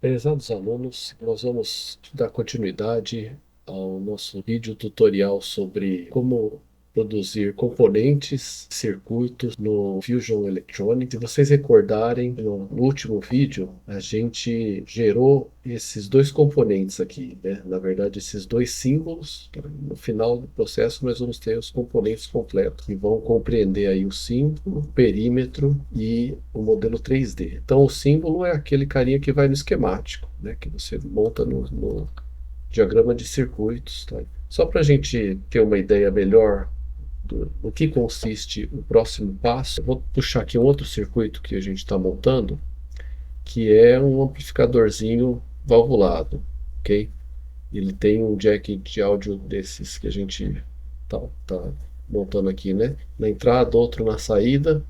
Prezados alunos, nós vamos dar continuidade ao nosso vídeo tutorial sobre como produzir componentes, circuitos no Fusion Electronics. Se vocês recordarem, no último vídeo, a gente gerou esses dois componentes aqui, né? Na verdade, esses dois símbolos. No final do processo, nós vamos ter os componentes completos, que vão compreender aí o símbolo, o perímetro e o modelo 3D. Então, o símbolo é aquele carinha que vai no esquemático, né? Que você monta no diagrama de circuitos, tá? Só para a gente ter uma ideia melhor do que consiste o próximo passo, eu vou puxar aqui um outro circuito que a gente está montando, que é um amplificadorzinho valvulado, ok? Ele tem um jack de áudio desses que a gente tá montando aqui, né? Na entrada, outro na saída,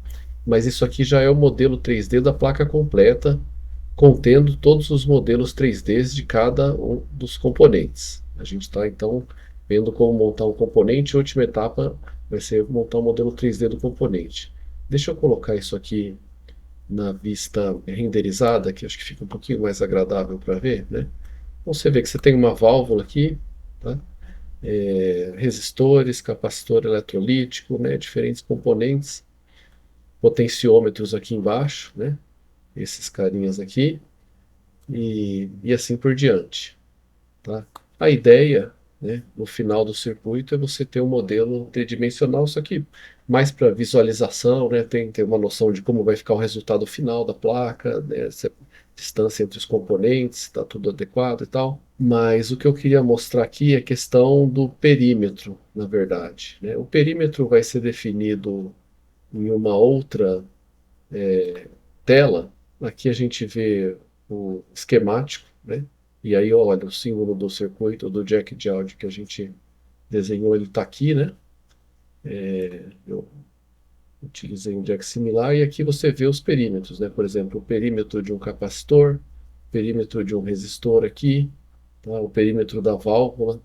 mas isso aqui já é o modelo 3D da placa completa, contendo todos os modelos 3Ds de cada um dos componentes. A gente está então vendo como montar um componente. A última etapa vai ser montar um modelo 3D do componente. Deixa eu colocar isso aqui na vista renderizada, que acho que fica um pouquinho mais agradável para ver, né? Então você vê que você tem uma válvula aqui, tá? Resistores, capacitor eletrolítico, né? Diferentes componentes, potenciômetros aqui embaixo, né? Esses carinhas aqui, e assim por diante. Tá? A ideia, né, no final do circuito é você ter um modelo tridimensional, só que mais para visualização, né, tem que ter uma noção de como vai ficar o resultado final da placa, né, distância entre os componentes, está tudo adequado e tal. Mas o que eu queria mostrar aqui é a questão do perímetro, na verdade. Né? O perímetro vai ser definido em uma outra tela. Aqui a gente vê o esquemático, né? E aí, olha, o símbolo do circuito do jack de áudio que a gente desenhou, ele está aqui, né? Eu utilizei um jack similar e aqui você vê os perímetros, né? Por exemplo, o perímetro de um capacitor, o perímetro de um resistor aqui, tá? O perímetro da válvula.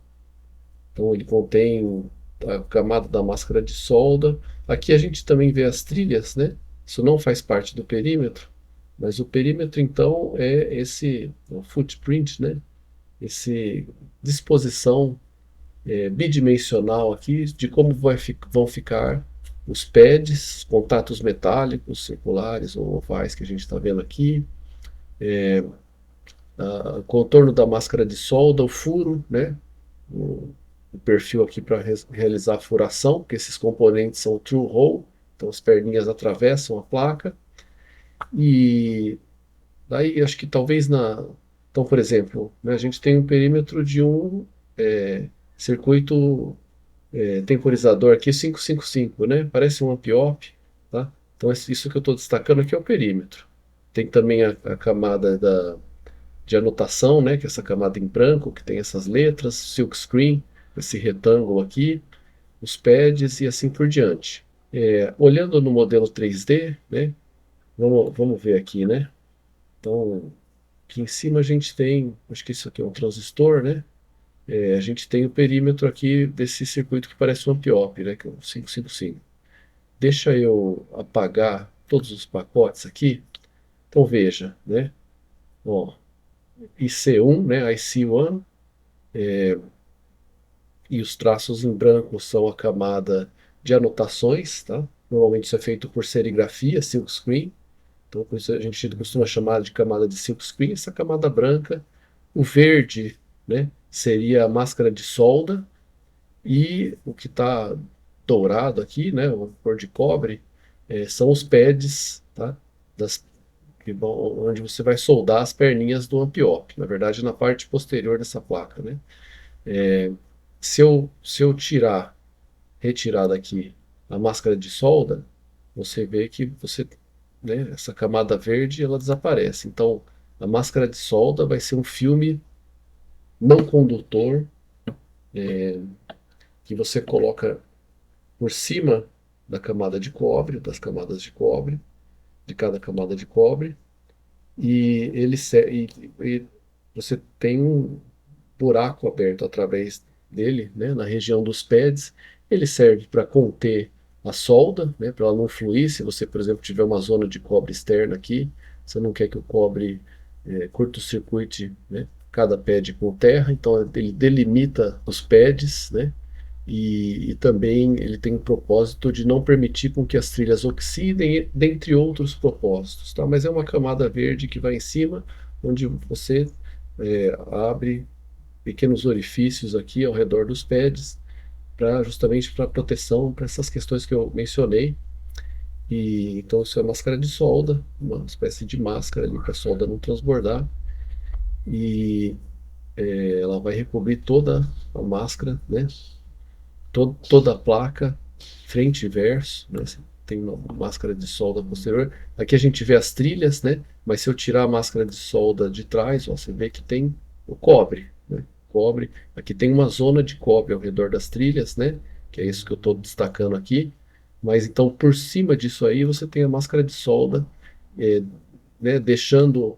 Então ele contém a camada da máscara de solda. Aqui a gente também vê as trilhas, né? Isso não faz parte do perímetro, mas o perímetro então é esse o footprint, né? Esse disposição bidimensional aqui de como vão ficar os pads, contatos metálicos, circulares ou ovais que a gente está vendo aqui, o contorno da máscara de solda, o furo, né? O perfil aqui para realizar a furação, porque esses componentes são through hole, então as perninhas atravessam a placa. E daí acho que talvez na. Então, por exemplo, né, a gente tem um perímetro de um circuito temporizador aqui 555, né? Parece um amp-op, tá? Então isso que eu estou destacando aqui é o perímetro. Tem também a camada de anotação, né? Que é essa camada em branco, que tem essas letras, silkscreen, esse retângulo aqui, os pads e assim por diante. Olhando no modelo 3D, né? Vamos ver aqui, né? Então, aqui em cima a gente tem, acho que isso aqui é um transistor, né? A gente tem o perímetro aqui desse circuito que parece um amp-op, né? Que é o 555. Deixa eu apagar todos os pacotes aqui. Então veja, né? Ó, IC1, né? IC1, e os traços em branco são a camada de anotações, tá? Normalmente isso é feito por serigrafia, silkscreen. Então, por isso a gente costuma chamar de camada de silkscreen, essa camada branca. O verde, né, seria a máscara de solda. E o que está dourado aqui, né, o cor de cobre, são os pads, tá? Das, onde você vai soldar as perninhas do amp-op. Na verdade, na parte posterior dessa placa, né? Se eu retirar daqui a máscara de solda, você vê que né, essa camada verde, ela desaparece. Então, a máscara de solda vai ser um filme não condutor que você coloca por cima da camada de cobre, das camadas de cobre, de cada camada de cobre, e e você tem um buraco aberto através dele, né, na região dos pads. Ele serve para conter a solda, né, para ela não fluir. Se você, por exemplo, tiver uma zona de cobre externa aqui, você não quer que o cobre curto-circuite, né, cada pad com terra, então ele delimita os pads, né, e também ele tem o propósito de não permitir com que as trilhas oxidem, dentre outros propósitos, tá? Mas é uma camada verde que vai em cima, onde você abre pequenos orifícios aqui ao redor dos pads, justamente para proteção, para essas questões que eu mencionei. E então isso é máscara de solda, uma espécie de máscara ali para a solda não transbordar. E ela vai recobrir toda a máscara, né? Toda a placa, frente e verso, né? Você tem uma máscara de solda posterior. Aqui a gente vê as trilhas, né? Mas se eu tirar a máscara de solda de trás, ó, você vê que tem o cobre, né? Cobre. Aqui tem uma zona de cobre ao redor das trilhas, né? Que é isso que eu estou destacando aqui. Mas então por cima disso aí você tem a máscara de solda, eh, né? Deixando,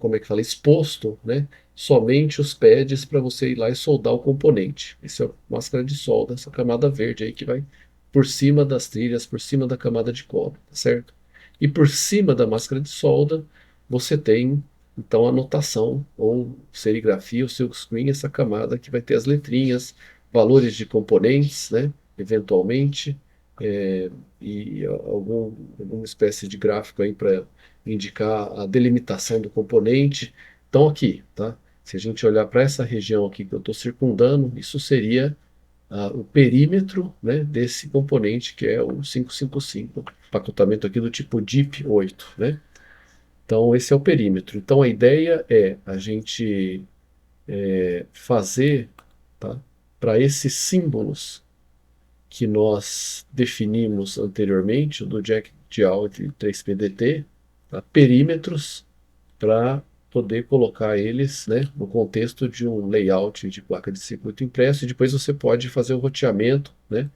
como é que fala, exposto, né? Somente os pads para você ir lá e soldar o componente. Essa é a máscara de solda, essa camada verde aí que vai por cima das trilhas, por cima da camada de cobre, tá certo? E por cima da máscara de solda, você tem então a anotação ou serigrafia, o silkscreen, essa camada que vai ter as letrinhas, valores de componentes, né? Eventualmente, é, e alguma espécie de gráfico aí para indicar a delimitação do componente. Então aqui, tá? Se a gente olhar para essa região aqui que eu estou circundando, isso seria o perímetro, né, desse componente que é o 555, pacotamento aqui do tipo DIP 8, né? Então esse é o perímetro. Então a ideia é a gente fazer, tá, para esses símbolos que nós definimos anteriormente, do jack de áudio 3PDT, tá, perímetros para poder colocar eles, né, no contexto de um layout de placa de circuito impresso, e depois você pode fazer o roteamento, né?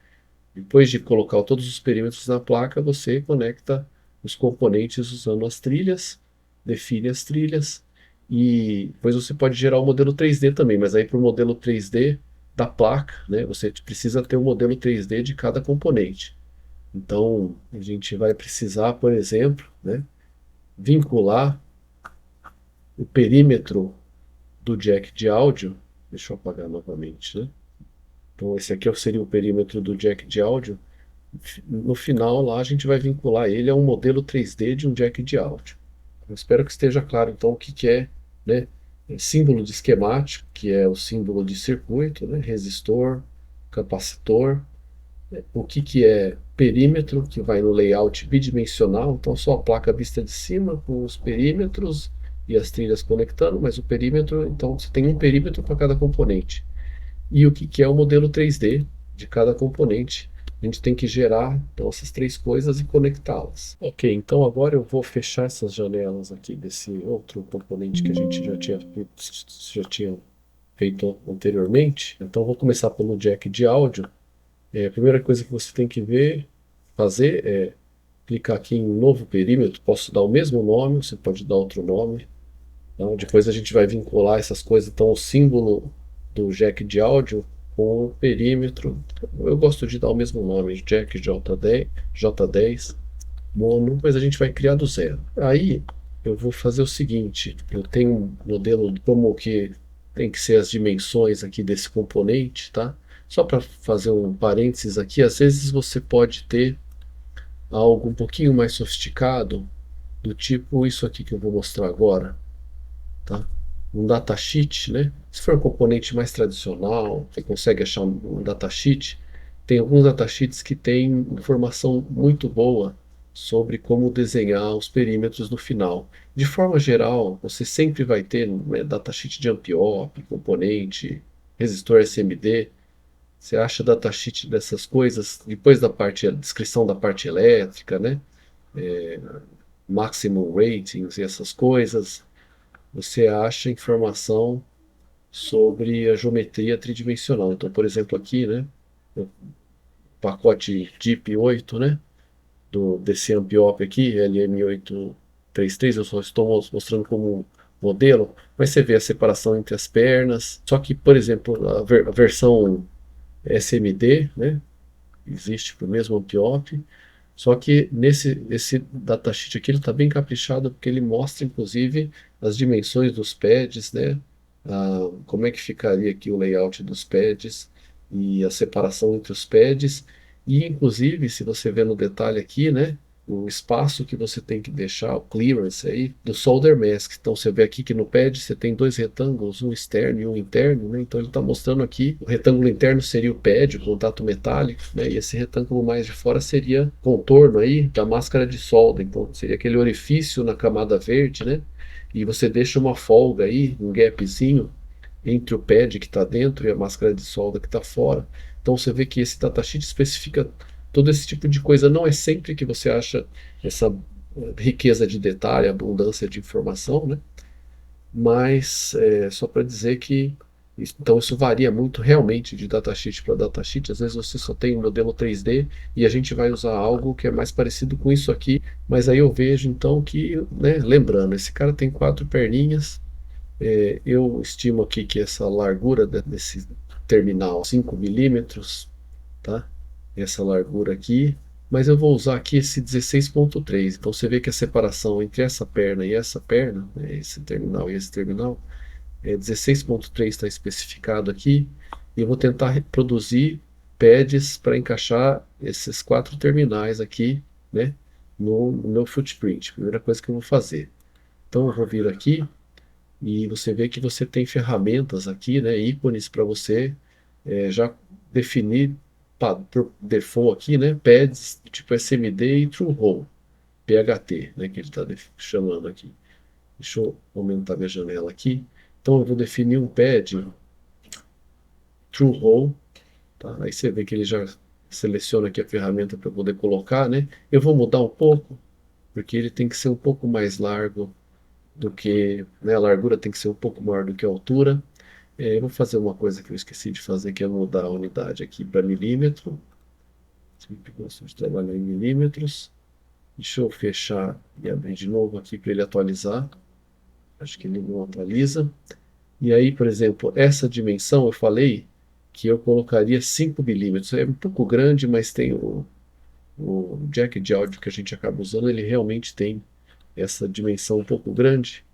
Depois de colocar todos os perímetros na placa, você conecta os componentes usando as trilhas, define as trilhas, e depois você pode gerar o modelo 3D também, mas aí para o modelo 3D da placa, né, você precisa ter o modelo 3D de cada componente. Então, a gente vai precisar, por exemplo, né, vincular o perímetro do jack de áudio. Deixa eu apagar novamente, né? Então esse aqui seria o perímetro do jack de áudio. No final lá a gente vai vincular ele a um modelo 3D de um jack de áudio. Eu espero que esteja claro então o que que é, né? Símbolo de esquemático, que é o símbolo de circuito, né? Resistor, capacitor. O que que é perímetro, que vai no layout bidimensional, então só a placa vista de cima com os perímetros e as trilhas conectando, mas o perímetro, então você tem um perímetro para cada componente. E o que que é o modelo 3D de cada componente. A gente tem que gerar então, essas três coisas e conectá-las. Ok, então agora eu vou fechar essas janelas aqui desse outro componente que a gente já tinha feito anteriormente. Então vou começar pelo jack de áudio. A primeira coisa que você tem que fazer é clicar aqui em novo perímetro. Posso dar o mesmo nome, você pode dar outro nome. Então, depois a gente vai vincular essas coisas. Então, o símbolo do jack de áudio com o perímetro. Eu gosto de dar o mesmo nome, jack J10 mono, mas a gente vai criar do zero. Aí eu vou fazer o seguinte: eu tenho um modelo de como que tem que ser as dimensões aqui desse componente, tá? Só para fazer um parênteses aqui, às vezes você pode ter algo um pouquinho mais sofisticado, do tipo isso aqui que eu vou mostrar agora, tá? Um datasheet, né? Se for um componente mais tradicional, você consegue achar um datasheet. Tem alguns datasheets que têm informação muito boa sobre como desenhar os perímetros no final. De forma geral, você sempre vai ter, né, datasheet de amp-op, componente, resistor SMD. Você acha datasheet dessas coisas, depois da parte, a descrição da parte elétrica, né? Maximum ratings e essas coisas. Você acha informação sobre a geometria tridimensional. Então, por exemplo, aqui, né, o pacote DIP 8, né, desse Ampiop aqui, LM833, eu só estou mostrando como um modelo, mas você vê a separação entre as pernas. Só que, por exemplo, a versão SMD, né, existe para o mesmo Ampiop, Só que esse datasheet aqui ele está bem caprichado porque ele mostra inclusive as dimensões dos pads, né? Como é que ficaria aqui o layout dos pads e a separação entre os pads e inclusive se você ver no detalhe aqui, né? O espaço que você tem que deixar, o clearance aí do solder mask. Então você vê aqui que no pad você tem dois retângulos, um externo e um interno, né? Então ele está mostrando aqui, o retângulo interno seria o pad, o contato metálico, né? E esse retângulo mais de fora seria contorno aí da máscara de solda. Então seria aquele orifício na camada verde, né? E você deixa uma folga aí, um gapzinho entre o pad que está dentro e a máscara de solda que está fora. Então você vê que esse datasheet especifica todo esse tipo de coisa. Não é sempre que você acha essa riqueza de detalhe, abundância de informação, né? Mas só para dizer que então isso varia muito realmente de datasheet para datasheet. Às vezes você só tem um modelo 3D e a gente vai usar algo que é mais parecido com isso aqui. Mas aí eu vejo então que, né, lembrando, esse cara tem quatro perninhas. Eu estimo aqui que essa largura desse terminal 5 milímetros, tá? Essa largura aqui, mas eu vou usar aqui esse 16.3. Então você vê que a separação entre essa perna e essa perna, né, esse terminal e esse terminal, 16.3 está especificado aqui. E eu vou tentar reproduzir pads para encaixar esses quatro terminais aqui, né, no meu footprint. Primeira coisa que eu vou fazer. Então eu vou vir aqui e você vê que você tem ferramentas aqui, né, ícones para você já definir por default aqui, né, pads tipo SMD e TrueHole, PHT, né, que ele está chamando aqui. Deixa eu aumentar minha janela aqui. Então eu vou definir um pad TrueHole, tá? Aí você vê que ele já seleciona aqui a ferramenta para poder colocar, né? Eu vou mudar um pouco, porque ele tem que ser um pouco mais largo do que, né, a largura tem que ser um pouco maior do que a altura. Eu vou fazer uma coisa que eu esqueci de fazer, que é mudar a unidade aqui para milímetro. Sempre gosto de trabalhar em milímetros. Deixa eu fechar e abrir de novo aqui para ele atualizar. Acho que ele não atualiza. E aí, por exemplo, essa dimensão eu falei que eu colocaria 5 milímetros. É um pouco grande, mas tem o jack de áudio que a gente acaba usando, ele realmente tem essa dimensão um pouco grande.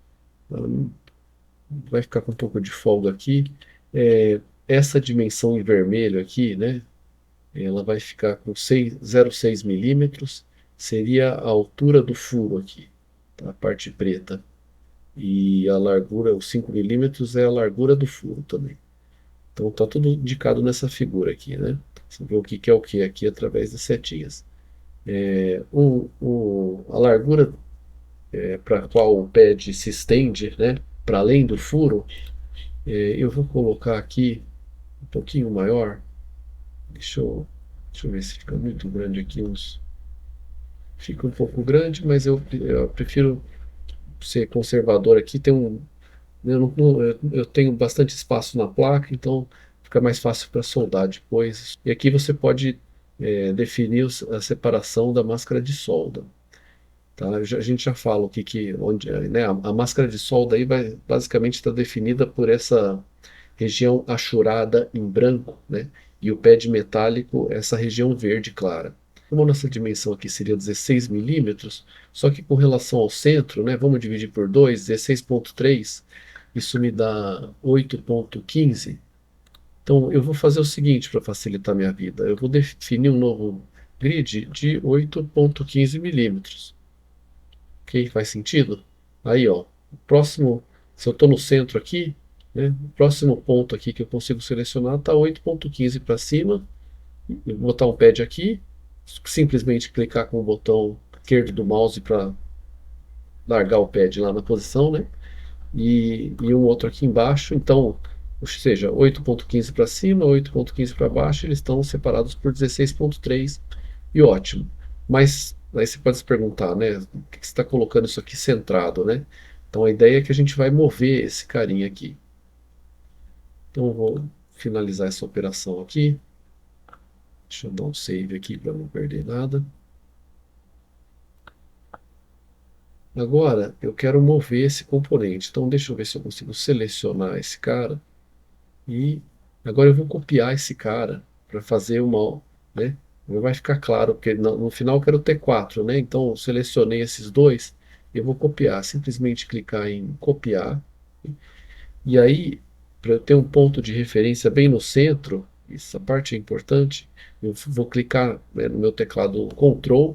Vai ficar com um pouco de folga aqui. Essa dimensão em vermelho aqui, né? Ela vai ficar com 0,6 milímetros, seria a altura do furo aqui, tá? A parte preta. E a largura, os 5 milímetros, é a largura do furo também. Então está tudo indicado nessa figura aqui, né? Você vê o que é o que aqui através das setinhas. A largura para a qual o pad se estende, né? Para além do furo, eu vou colocar aqui um pouquinho maior. Deixa eu ver se fica muito grande aqui. Fica um pouco grande, mas eu prefiro ser conservador aqui. Eu tenho bastante espaço na placa, então fica mais fácil para soldar depois. E aqui você pode definir a separação da máscara de solda. Tá? A gente já fala onde, né, a máscara de solda aí vai basicamente estar definida por essa região achurada em branco, né? E o pad metálico, essa região verde clara. Como a nossa dimensão aqui seria 16 milímetros, só que com relação ao centro, né, vamos dividir por 2, 16,3, isso me dá 8,15. Então eu vou fazer o seguinte para facilitar minha vida. Eu vou definir um novo grid de 8,15 milímetros. Ok? Faz sentido? Aí, ó, o próximo, se eu estou no centro aqui, né, o próximo ponto aqui que eu consigo selecionar está 8,15 para cima. Eu vou botar um pad aqui, simplesmente clicar com o botão esquerdo do mouse para largar o pad lá na posição, né? E um outro aqui embaixo. Então, ou seja, 8,15 para cima, 8,15 para baixo, eles estão separados por 16,3 e ótimo. Mas aí você pode se perguntar, né? Por que você está colocando isso aqui centrado, né? Então a ideia é que a gente vai mover esse carinha aqui. Então eu vou finalizar essa operação aqui. Deixa eu dar um save aqui para não perder nada. Agora eu quero mover esse componente. Então deixa eu ver se eu consigo selecionar esse cara. E agora eu vou copiar esse cara para fazer uma, né? Vai ficar claro, porque no final eu quero ter 4, né? Então eu selecionei esses dois, eu vou copiar, simplesmente clicar em copiar, e aí, para eu ter um ponto de referência bem no centro, essa parte é importante, eu vou clicar, né, no meu teclado Ctrl,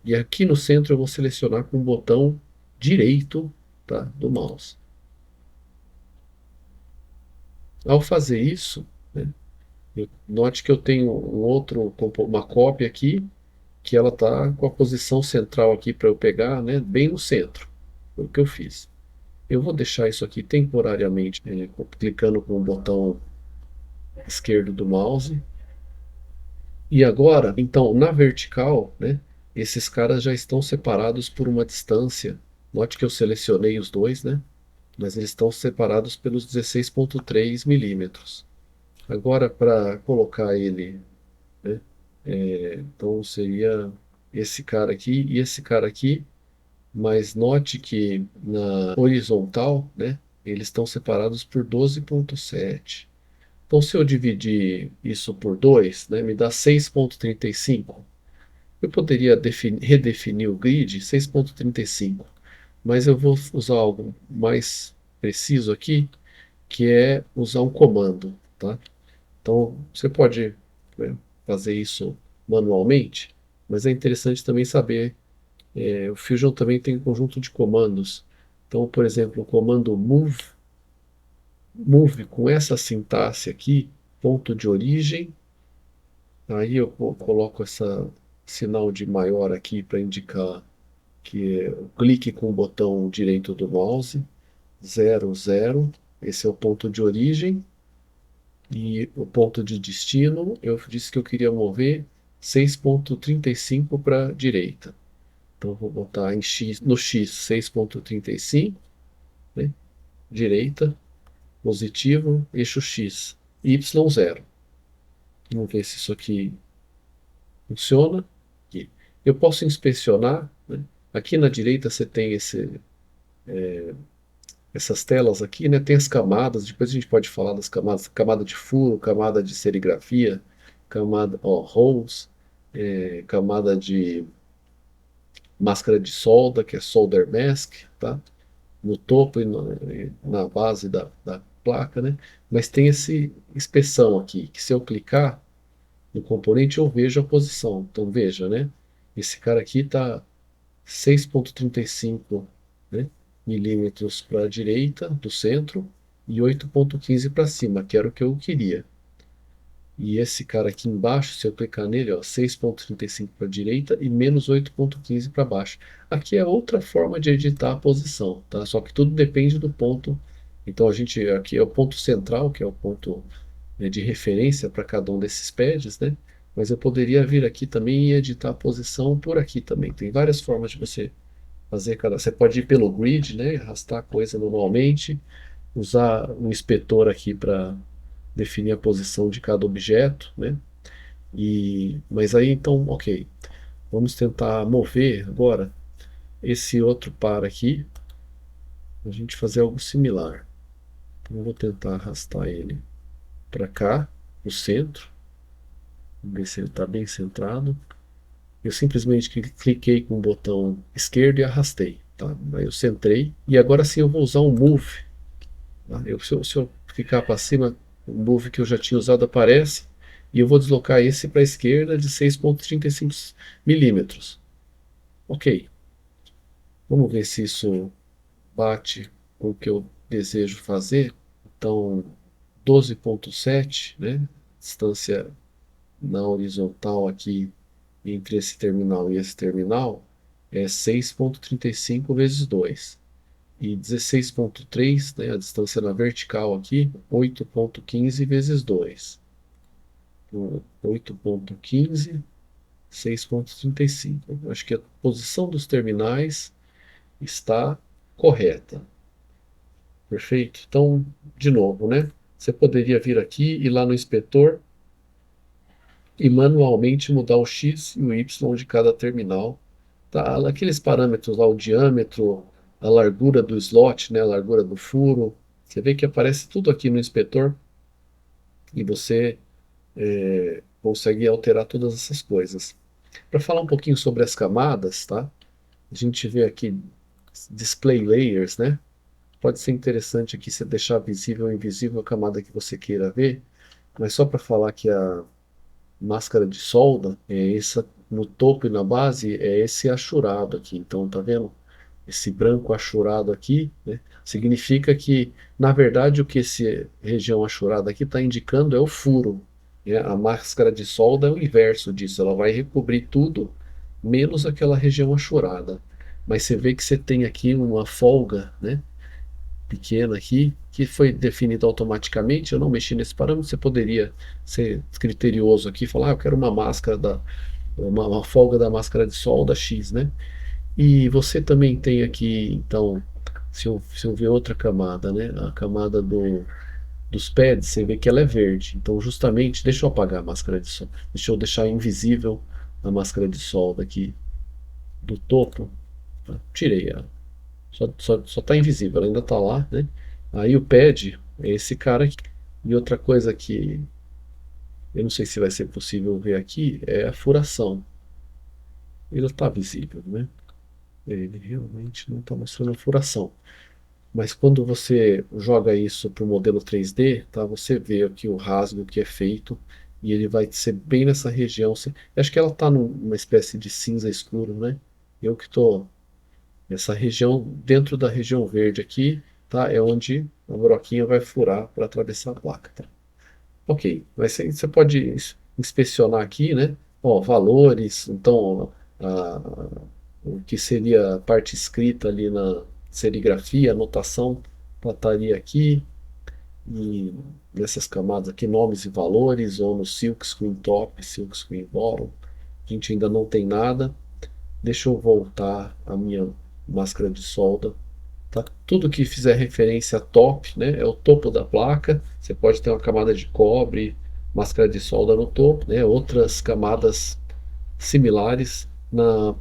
e aqui no centro eu vou selecionar com o botão direito, tá, do mouse. Ao fazer isso, né, note que eu tenho uma cópia aqui, que ela está com a posição central aqui para eu pegar, né, bem no centro. Foi o que eu fiz. Eu vou deixar isso aqui temporariamente, clicando com o botão esquerdo do mouse. E agora, então, na vertical, né, esses caras já estão separados por uma distância. Note que eu selecionei os dois, né, mas eles estão separados pelos 16,3 milímetros. Agora, para colocar ele, né, então seria esse cara aqui e esse cara aqui, mas note que na horizontal, né, eles estão separados por 12,7. Então, se eu dividir isso por 2, né, me dá 6,35. Eu poderia redefinir o grid 6,35, mas eu vou usar algo mais preciso aqui, que é usar um comando, tá? Então, você pode, né, fazer isso manualmente, mas é interessante também saber, o Fusion também tem um conjunto de comandos. Então, por exemplo, o comando move com essa sintaxe aqui, ponto de origem, aí eu coloco essa sinal de maior aqui para indicar que clique com o botão direito do mouse, 0, 0, esse é o ponto de origem, e o ponto de destino, eu disse que eu queria mover 6,35 para a direita. Então vou botar em X, no X 6,35, né? Direita, positivo, eixo X, Y 0. Vamos ver se isso aqui funciona. Aqui. Eu posso inspecionar, né? Aqui na direita você tem essas telas aqui, né? Tem as camadas, depois a gente pode falar das camadas, camada de furo, camada de serigrafia, camada, ó, holes, camada de máscara de solda, que é solder mask, tá? No topo e na base da placa, né? Mas tem esse inspeção aqui, que se eu clicar no componente eu vejo a posição. Então veja, né? Esse cara aqui está 6,35, né, milímetros para a direita do centro e 8,15 para cima, que era o que eu queria. E esse cara aqui embaixo, se eu clicar nele, ó, 6,35 para a direita e menos 8,15 para baixo. Aqui é outra forma de editar a posição, tá? Só que tudo depende do ponto. Então a gente aqui é o ponto central, que é o ponto, né, de referência para cada um desses pads, né? Mas eu poderia vir aqui também e editar a posição por aqui também. Tem várias formas de você fazer cada. Você pode ir pelo grid, né? Arrastar a coisa manualmente, usar um inspetor aqui para definir a posição de cada objeto, né? Mas aí então, ok. Vamos tentar mover agora esse outro par aqui, a gente fazer algo similar. Então, eu vou tentar arrastar ele para cá, no centro. Vamos ver se ele está bem centrado. Eu simplesmente cliquei com o botão esquerdo e arrastei. Tá? Aí eu centrei. E agora sim eu vou usar um Move. Tá? Se eu ficar para cima, o Move que eu já tinha usado aparece. E eu vou deslocar esse para a esquerda de 6,35 milímetros. Ok. Vamos ver se isso bate com o que eu desejo fazer. Então, 12,7, né? Distância na horizontal aqui entre esse terminal e esse terminal é 6,35 vezes 2. E 16,3, né, a distância na vertical aqui, 8,15 vezes 2. Então, 8,15, 6,35. Acho que a posição dos terminais está correta. Perfeito? Então, de novo, né? Você poderia vir aqui e lá no inspetor e manualmente mudar o X e o Y de cada terminal. Tá? Aqueles parâmetros lá, o diâmetro, a largura do slot, né, a largura do furo, você vê que aparece tudo aqui no inspetor e você consegue alterar todas essas coisas. Para falar um pouquinho sobre as camadas, tá? A gente vê aqui display layers, né? Pode ser interessante aqui você deixar visível ou invisível a camada que você queira ver, mas só para falar que a máscara de solda é essa no topo e na base é esse achurado aqui. Então, tá vendo? Esse branco achurado aqui, né? Significa que, na verdade, o que essa região achurada aqui está indicando é o furo, né? A máscara de solda é o inverso disso, ela vai recobrir tudo menos aquela região achurada. Mas você vê que você tem aqui uma folga, né? Pequena aqui, que foi definida automaticamente. Eu não mexi nesse parâmetro. Você poderia ser criterioso aqui e falar, eu quero uma máscara uma folga da máscara de solda X, né? E você também tem aqui, então, se eu ver outra camada, né? A camada dos pads, você vê que ela é verde. Então, justamente, deixa eu apagar a máscara de solda. Deixa eu deixar invisível a máscara de solda aqui do topo. Tirei ela. Só tá invisível, ela ainda tá lá, né? Aí o pad é esse cara aqui. E outra coisa que eu não sei se vai ser possível ver aqui é a furação. Ele está visível, né? Ele realmente não está mostrando a furação. Mas quando você joga isso para o modelo 3D, tá, você vê aqui o rasgo que é feito e ele vai ser bem nessa região. Acho que ela está numa espécie de cinza escuro, né? Eu que estou nessa região, dentro da região verde aqui, tá, é onde a broquinha vai furar para atravessar a placa. Tá? Ok, mas você pode inspecionar aqui, né? Ó, valores, então o que seria a parte escrita ali na serigrafia, anotação, estaria aqui, e nessas camadas aqui, nomes e valores, ou no silk screen top, silk screen bottom, a gente ainda não tem nada. Deixa eu voltar a minha máscara de solda. Tá? Tudo que fizer referência a top, né, é o topo da placa. Você pode ter uma camada de cobre, máscara de solda no topo, né, outras camadas similares na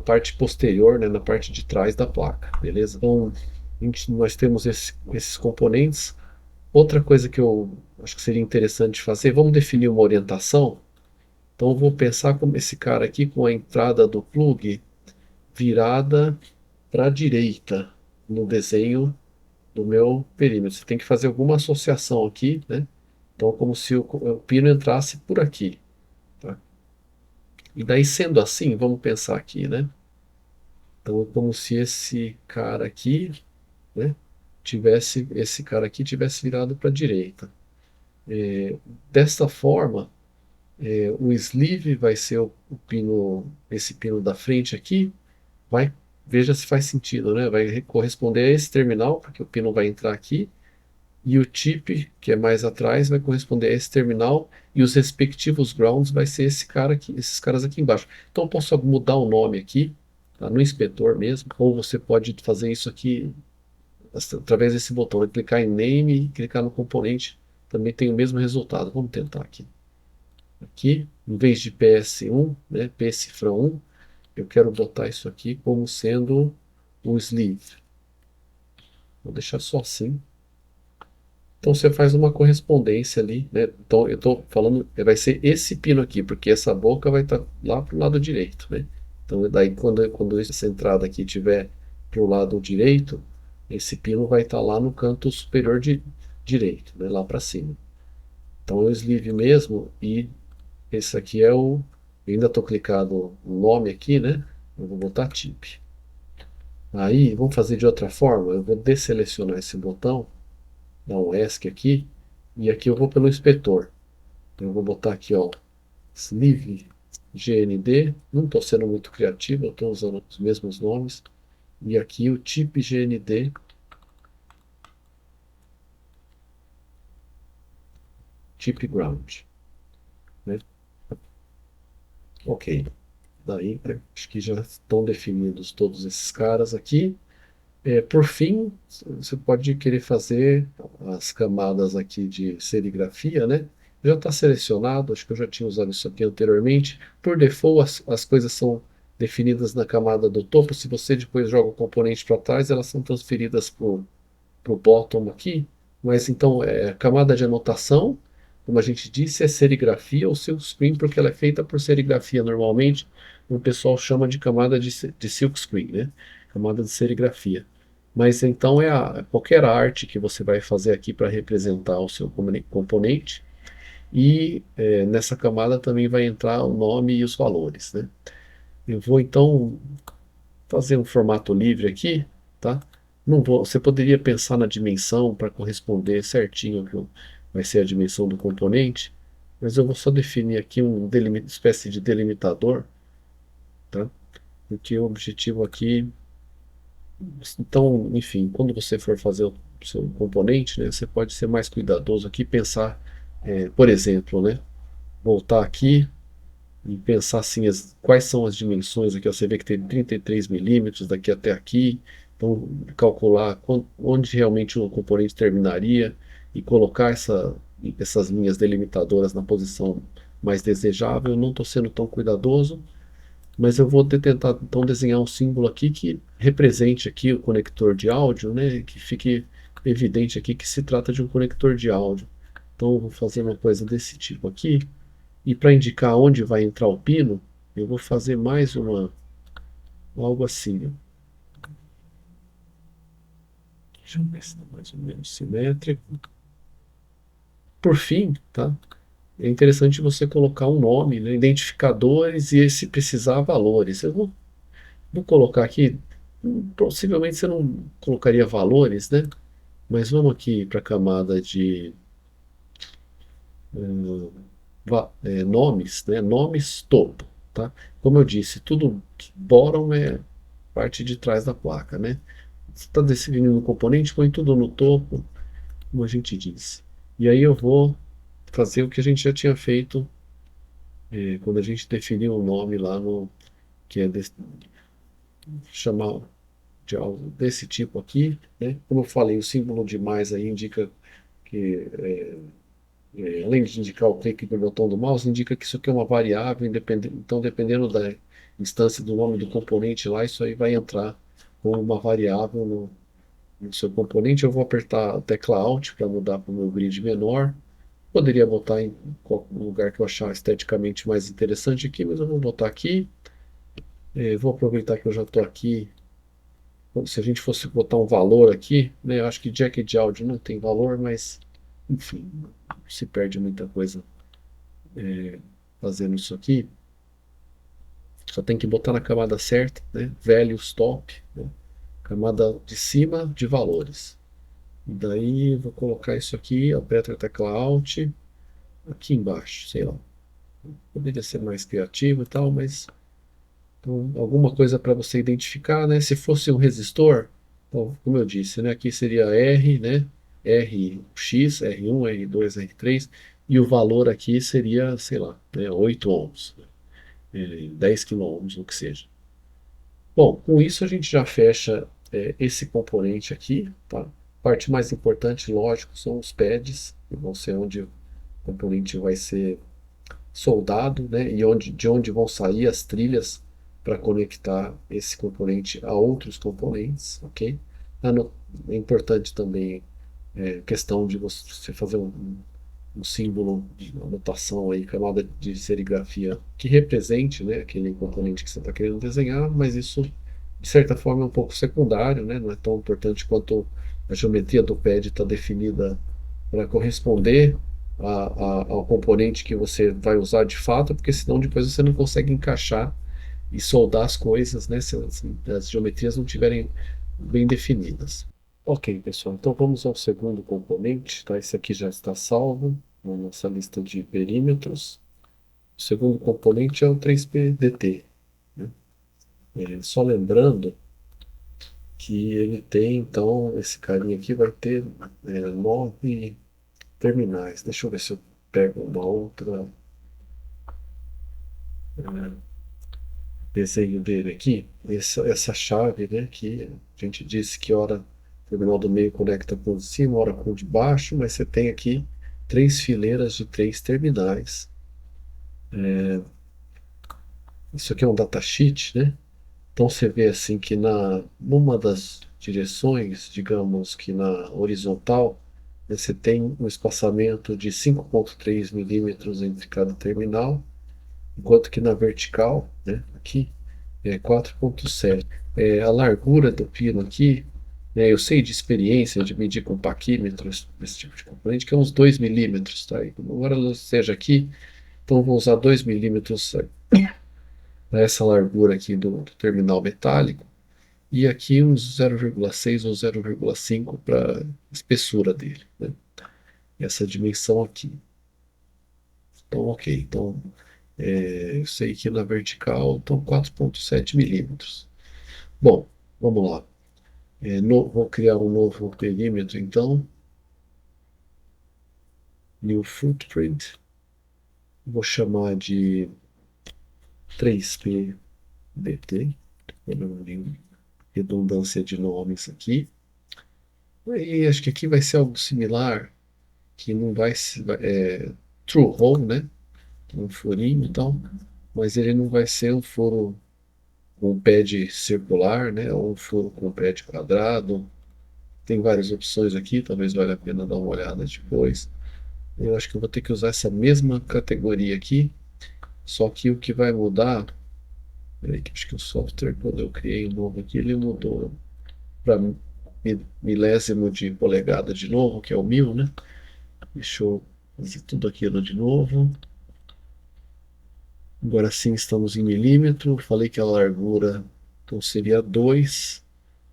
parte posterior, né, na parte de trás da placa, beleza? Então, nós temos esses componentes. Outra coisa que eu acho que seria interessante fazer, vamos definir uma orientação. Então, eu vou pensar como esse cara aqui com a entrada do plug virada para a direita no desenho do meu perímetro. Você tem que fazer alguma associação aqui, né? Então, como se o pino entrasse por aqui. Tá? E daí, sendo assim, vamos pensar aqui, né? Então, é como se esse cara aqui, né? Esse cara aqui tivesse virado para a direita. Desta forma, o sleeve vai ser o pino, esse pino da frente aqui, vai, veja se faz sentido, né? Vai corresponder a esse terminal, porque o pino vai entrar aqui, e o tip, que é mais atrás, vai corresponder a esse terminal, e os respectivos grounds vai ser esse cara aqui, esses caras aqui embaixo. Então eu posso mudar o nome aqui, tá? No inspetor mesmo, ou você pode fazer isso aqui através desse botão, clicar em name e clicar no componente, também tem o mesmo resultado. Vamos tentar aqui. Aqui, em vez de PS1, né, pcifra1, eu quero botar isso aqui como sendo um sleeve. Vou deixar só assim. Então você faz uma correspondência ali, né? Então eu estou falando, vai ser esse pino aqui, porque essa boca vai estar lá para o lado direito, né? Então daí quando essa entrada aqui estiver para o lado direito, esse pino vai estar lá no canto superior direito, né? Lá para cima. Então é o sleeve mesmo e esse aqui é o... Eu ainda estou clicado no nome aqui, né? Eu vou botar tip. Aí, vamos fazer de outra forma. Eu vou desselecionar esse botão, dar um ESC aqui, e aqui eu vou pelo inspetor. Eu vou botar aqui, ó, sleeve GND. Não estou sendo muito criativo, eu estou usando os mesmos nomes. E aqui o tip GND. Tip ground. Né? Ok. Daí, acho que já estão definidos todos esses caras aqui. Por fim, você pode querer fazer as camadas aqui de serigrafia, né? Já está selecionado, acho que eu já tinha usado isso aqui anteriormente. Por default, as coisas são definidas na camada do topo. Se você depois joga o componente para trás, elas são transferidas para o bottom aqui. Mas então, camada de anotação, como a gente disse, é serigrafia ou silkscreen, porque ela é feita por serigrafia normalmente, o pessoal chama de camada de silkscreen, né? Camada de serigrafia. Mas então qualquer arte que você vai fazer aqui para representar o seu componente, e nessa camada também vai entrar o nome e os valores, né? Eu vou então fazer um formato livre aqui, tá? Não vou, você poderia pensar na dimensão para corresponder certinho ao que vai ser a dimensão do componente, mas eu vou só definir aqui uma espécie de delimitador, tá? Porque o objetivo aqui, então, enfim, quando você for fazer o seu componente, né, você pode ser mais cuidadoso aqui, pensar, por exemplo, né, voltar aqui e pensar assim, quais são as dimensões aqui. Ó, você vê que tem 33 milímetros daqui até aqui, então calcular onde realmente o componente terminaria e colocar essas linhas delimitadoras na posição mais desejável. Eu não estou sendo tão cuidadoso, mas eu vou tentar então desenhar um símbolo aqui que represente aqui o conector de áudio, né, que fique evidente aqui que se trata de um conector de áudio. Então eu vou fazer uma coisa desse tipo aqui. E para indicar onde vai entrar o pino, eu vou fazer mais algo assim. Ó. Deixa eu ver se está mais ou menos simétrico. Por fim, tá? É interessante você colocar um nome, né, identificadores e, se precisar, valores. Vou colocar aqui, possivelmente você não colocaria valores, né? Mas vamos aqui para a camada de nomes, né? Nomes topo, tá? Como eu disse, tudo bottom é parte de trás da placa, né? Você está definindo o componente, põe tudo no topo, como a gente disse. E aí eu vou fazer o que a gente já tinha feito quando a gente definiu o nome lá no que é chamar de algo desse tipo aqui, né? Como eu falei, o símbolo de mais aí indica que além de indicar o clique do botão do mouse, indica que isso aqui é uma variável, então dependendo da instância do nome do componente lá, isso aí vai entrar como uma variável no seu componente. Eu vou apertar a tecla Alt para mudar para o meu grid menor. Poderia botar em qualquer lugar que eu achar esteticamente mais interessante aqui, mas eu vou botar aqui. Vou aproveitar que eu já estou aqui. Se a gente fosse botar um valor aqui, né, eu acho que jack de áudio não tem valor, mas enfim, se perde muita coisa fazendo isso aqui. Só tem que botar na camada certa, né, values top, né, camada de cima de valores. E daí vou colocar isso aqui, aperto a tecla Alt, aqui embaixo, sei lá. Poderia ser mais criativo e tal, mas então, alguma coisa para você identificar, né? Se fosse um resistor, então, como eu disse, né? Aqui seria R, né? RX, R1, R2, R3, e o valor aqui seria, sei lá, né, 8 ohms, 10 quiloohms, o que seja. Bom, com isso a gente já fecha esse componente aqui, tá? A parte mais importante, lógico, são os pads, que vão ser onde o componente vai ser soldado, né, e de onde vão sair as trilhas para conectar esse componente a outros componentes, ok? É importante também questão de você fazer um símbolo de anotação aí, camada de serigrafia que represente, né, aquele componente que você está querendo desenhar, mas isso de certa forma é um pouco secundário, né, não é tão importante quanto a geometria do pad está definida para corresponder ao componente que você vai usar de fato, porque senão depois você não consegue encaixar e soldar as coisas, né, se as geometrias não estiverem bem definidas. Ok, pessoal, então vamos ao segundo componente, tá? Esse aqui já está salvo na nossa lista de perímetros. O segundo componente é o 3PDT, né? Só lembrando que ele tem, então, esse carinha aqui vai ter 9 terminais. Deixa eu ver se eu pego uma outra desenho dele aqui. Essa chave, né, que a gente disse que ora o terminal do meio conecta com o de cima, ora com o de baixo, mas você tem aqui 3 fileiras de 3 terminais. Isso aqui é um datasheet, né? Então você vê assim que numa das direções, digamos que na horizontal, Você tem um espaçamento de 5,3 milímetros entre cada terminal, enquanto que na vertical, né, aqui, é 4,7. A largura do pino aqui, né, eu sei de experiência de medir com paquímetros, esse tipo de componente, que é uns 2 milímetros, tá? Embora ela esteja aqui, então eu vou usar 2 milímetros para essa largura aqui do terminal metálico, e aqui uns 0,6 ou 0,5 para a espessura dele, né? Essa dimensão aqui. Então, ok. Então, eu sei que na vertical estão 4,7 milímetros. Bom, vamos lá. Vou criar um novo perímetro, então. New footprint. Vou chamar de 3PDT. Redundância de nomes aqui. E acho que aqui vai ser algo similar, que não vai ser true hole, né? Um furinho e tal, mas ele não vai ser um furo com pad circular, né? Ou um furo com pad quadrado. Tem várias opções aqui, talvez valha a pena dar uma olhada depois. Eu acho que eu vou ter que usar essa mesma categoria aqui, só que o que vai mudar, peraí, que acho que o software, quando eu criei um novo aqui, ele mudou para milésimo de polegada de novo, que é o 1000, né? Deixa eu fazer tudo aquilo de novo. Agora sim estamos em milímetro. Falei que a largura então seria 2.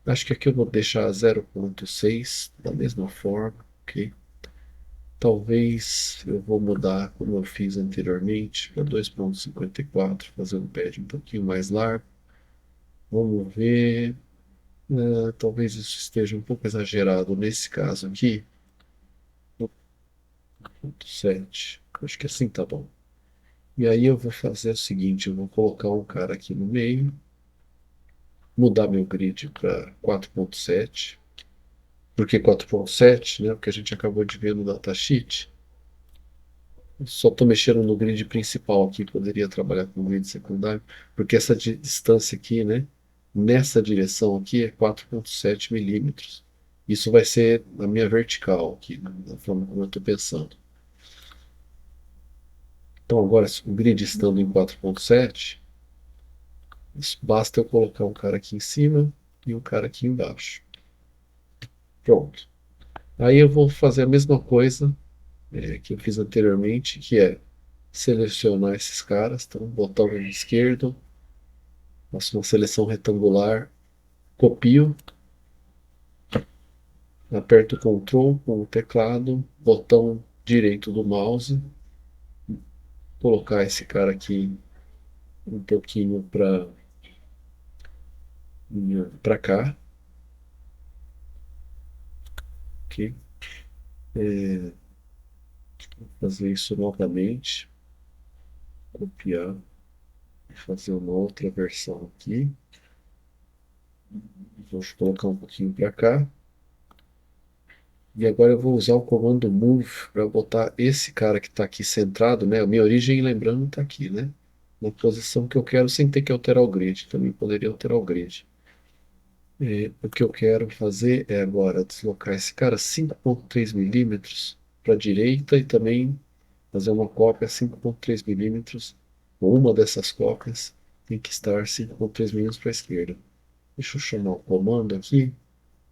Acho que aqui eu vou deixar 0,6 da mesma forma, ok? Talvez eu vou mudar, como eu fiz anteriormente, para 2,54, fazer um pad um pouquinho mais largo. Vamos ver. Talvez isso esteja um pouco exagerado nesse caso aqui. 0,7. Acho que assim tá bom. E aí eu vou fazer o seguinte, eu vou colocar um cara aqui no meio, mudar meu grid para 4,7. Por que 4,7? Né? Porque a gente acabou de ver no datasheet. Só estou mexendo no grid principal aqui, poderia trabalhar com o grid secundário, porque essa distância aqui, né, nessa direção aqui é 4,7 milímetros. Isso vai ser a minha vertical aqui, né, da forma como eu estou pensando. Então agora, o grid estando em 4,7, basta eu colocar um cara aqui em cima e um cara aqui embaixo. Pronto. Aí eu vou fazer a mesma coisa que eu fiz anteriormente, que é selecionar esses caras, então botão esquerdo, faço uma seleção retangular, copio, aperto Ctrl com o teclado, botão direito do mouse, colocar esse cara aqui um pouquinho para cá, ok? Vou fazer isso novamente, copiar, fazer uma outra versão aqui, vou colocar um pouquinho para cá. E agora eu vou usar o comando move para botar esse cara que está aqui centrado, né? A minha origem, lembrando, está aqui, né? Na posição que eu quero, sem ter que alterar o grid. Também poderia alterar o grid. O que eu quero fazer é agora deslocar esse cara 5,3 milímetros para a direita e também fazer uma cópia 5,3 milímetros. Uma dessas cópias tem que estar 5,3 milímetros para a esquerda. Deixa eu chamar o comando aqui.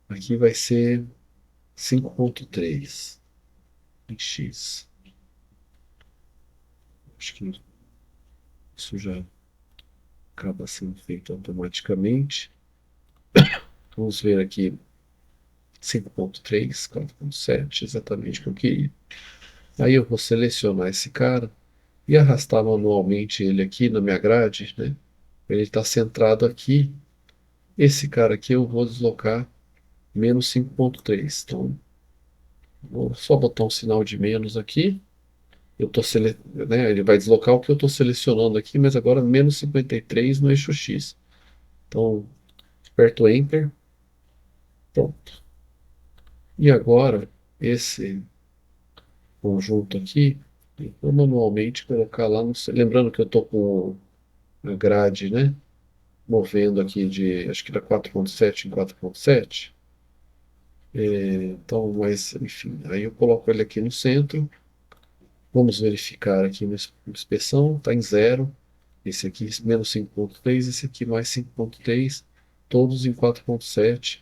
Aqui vai ser 5,3 em X. Acho que isso já acaba sendo feito automaticamente. Vamos ver aqui 5,3, 4,7, exatamente o que eu queria. Aí eu vou selecionar esse cara e arrastar manualmente ele aqui na minha grade, né? Ele está centrado aqui. Esse cara aqui eu vou deslocar menos 5,3. Então, vou só botar um sinal de menos aqui. Né, ele vai deslocar o que eu estou selecionando aqui, mas agora menos 53 no eixo X. Então, aperto Enter. Pronto. E agora, esse conjunto aqui, eu vou manualmente colocar lá no. Lembrando que eu estou com a grade, né? Movendo aqui de, acho que da 4,7 em 4,7. Então, mas enfim, aí eu coloco ele aqui no centro. Vamos verificar aqui na inspeção, está em zero. Esse aqui menos 5,3, esse aqui mais 5,3, todos em 4,7.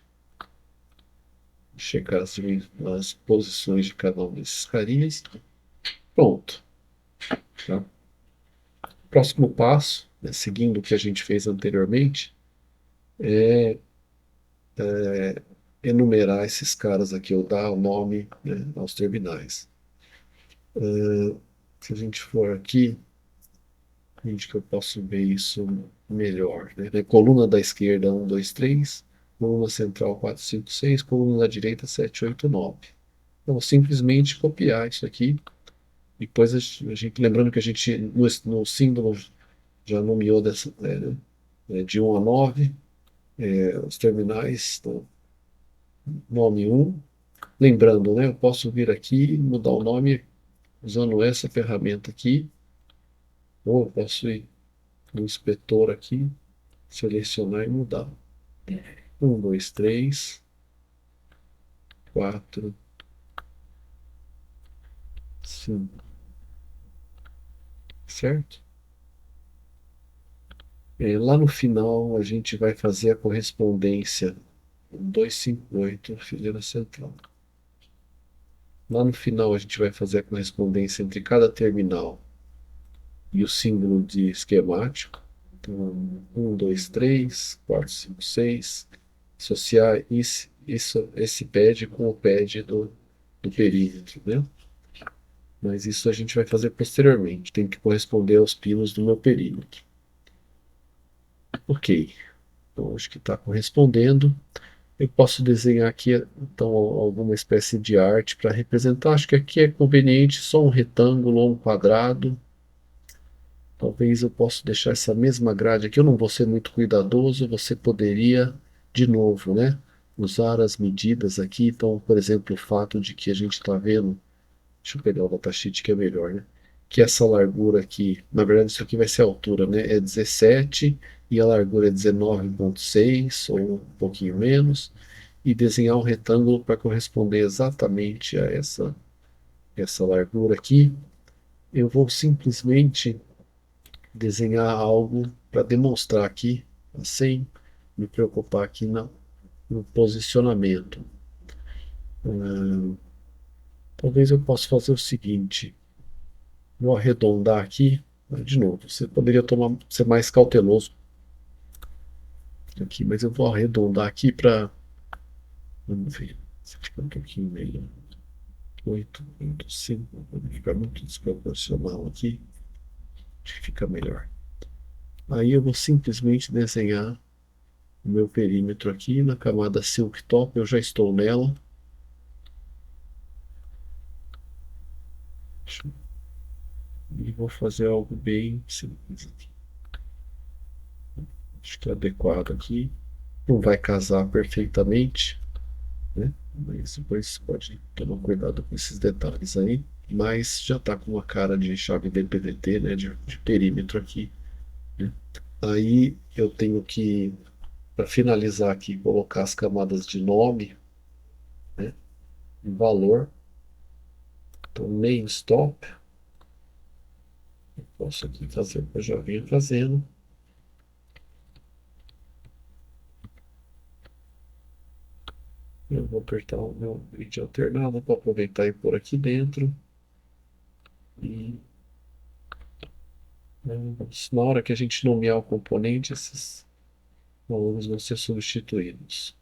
Checar as posições de cada um desses carinhas. Pronto. Tá? Próximo passo, né, seguindo o que a gente fez anteriormente, é enumerar esses caras aqui, ou dar o nome, né, aos terminais. Se a gente for aqui, onde que eu posso ver isso melhor, né? Na coluna da esquerda, 1, 2, 3. Coluna central, 4, 5, 6. Coluna da direita, 7, 8, 9. Eu vou simplesmente copiar isso aqui. Depois lembrando que a gente, no símbolo, já nomeou de 1 a 9, os terminais, então, nome 1. Lembrando, né, eu posso vir aqui e mudar o nome usando essa ferramenta aqui, ou eu posso ir no inspetor aqui, selecionar e mudar. 1, 2, 3, 4, 5, certo? Lá no final a gente vai fazer a correspondência 258, fileira central. Lá no final a gente vai fazer a correspondência entre cada terminal e o símbolo de esquemático. Então, 1, 2, 3, 4, 5, 6. Associar esse pad com o pad do perímetro, né? Mas isso a gente vai fazer posteriormente. Tem que corresponder aos pinos do meu perímetro. Ok. Então, acho que está correspondendo. Eu posso desenhar aqui, então, alguma espécie de arte para representar. Acho que aqui é conveniente só um retângulo ou um quadrado. Talvez eu possa deixar essa mesma grade aqui. Eu não vou ser muito cuidadoso. Você poderia, de novo, né, usar as medidas aqui. Então, por exemplo, o fato de que a gente está vendo. Deixa eu pegar o datasheet que é melhor, né? Que essa largura aqui, na verdade, isso aqui vai ser a altura, né? É 17 e a largura é 19,6 ou um pouquinho menos. E desenhar um retângulo para corresponder exatamente a essa largura aqui. Eu vou simplesmente desenhar algo para demonstrar aqui, sem me preocupar aqui no posicionamento. Talvez eu possa fazer o seguinte, vou arredondar aqui, de novo, você poderia ser mais cauteloso aqui, mas eu vou arredondar aqui para, vamos ver, se fica um pouquinho melhor, 8,5, vai ficar muito desproporcional aqui, acho que fica melhor. Aí eu vou simplesmente desenhar o meu perímetro aqui na camada Silk Top, eu já estou nela. E vou fazer algo bem simples aqui. Acho que é adequado aqui. Não vai casar perfeitamente, né? Mas depois pode tomar cuidado com esses detalhes aí. Mas já está com uma cara de chave DPDT, né? De perímetro aqui, né? Aí eu tenho que, para finalizar aqui, colocar as camadas de nome, né? Valor. Então, name stop. Posso aqui fazer o que eu já vinha fazendo. Eu vou apertar o meu grid alternado para aproveitar e pôr aqui dentro. E na hora que a gente nomear o componente, esses valores vão ser substituídos.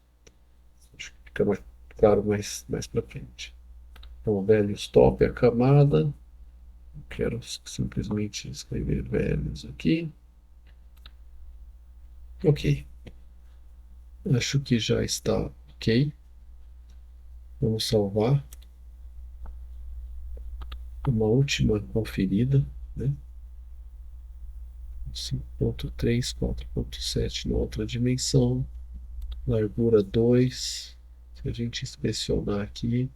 Acho que fica mais claro mais para frente. Então, velho stop é a camada. Quero simplesmente escrever velhos aqui. Ok. Acho que já está ok. Vamos salvar. Uma última conferida, né? 5,3, 4,7 na outra dimensão. Largura 2. Se a gente inspecionar aqui,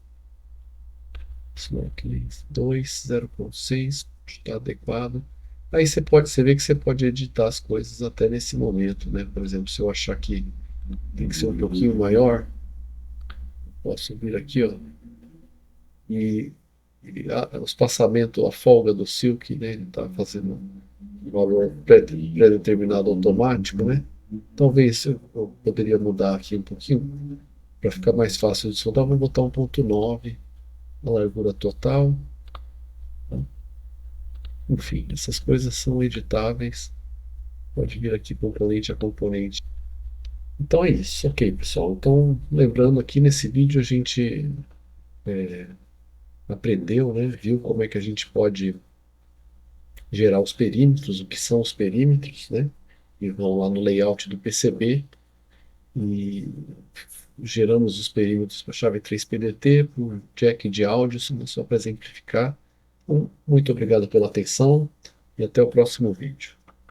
Snowflake 2, 0,6, está adequado. Aí você vê que você pode editar as coisas até nesse momento, né? Por exemplo, se eu achar que tem que ser um pouquinho maior, Posso vir aqui, ó, e, os passamentos, a folga do Silk, né? Ele está fazendo um valor pré-determinado automático, né? Talvez eu poderia mudar aqui um pouquinho para ficar mais fácil de soltar. Vou botar 1.9 na largura total. Enfim, essas coisas são editáveis. Pode vir aqui componente a componente. Então é isso, ok, pessoal. Então, lembrando aqui nesse vídeo a gente aprendeu, né? Viu como é que a gente pode gerar os perímetros, o que são os perímetros, né? E vão lá no layout do PCB e geramos os perímetros para a chave 3PDT, para o jack de áudio, só para exemplificar. Muito obrigado pela atenção e até o próximo vídeo.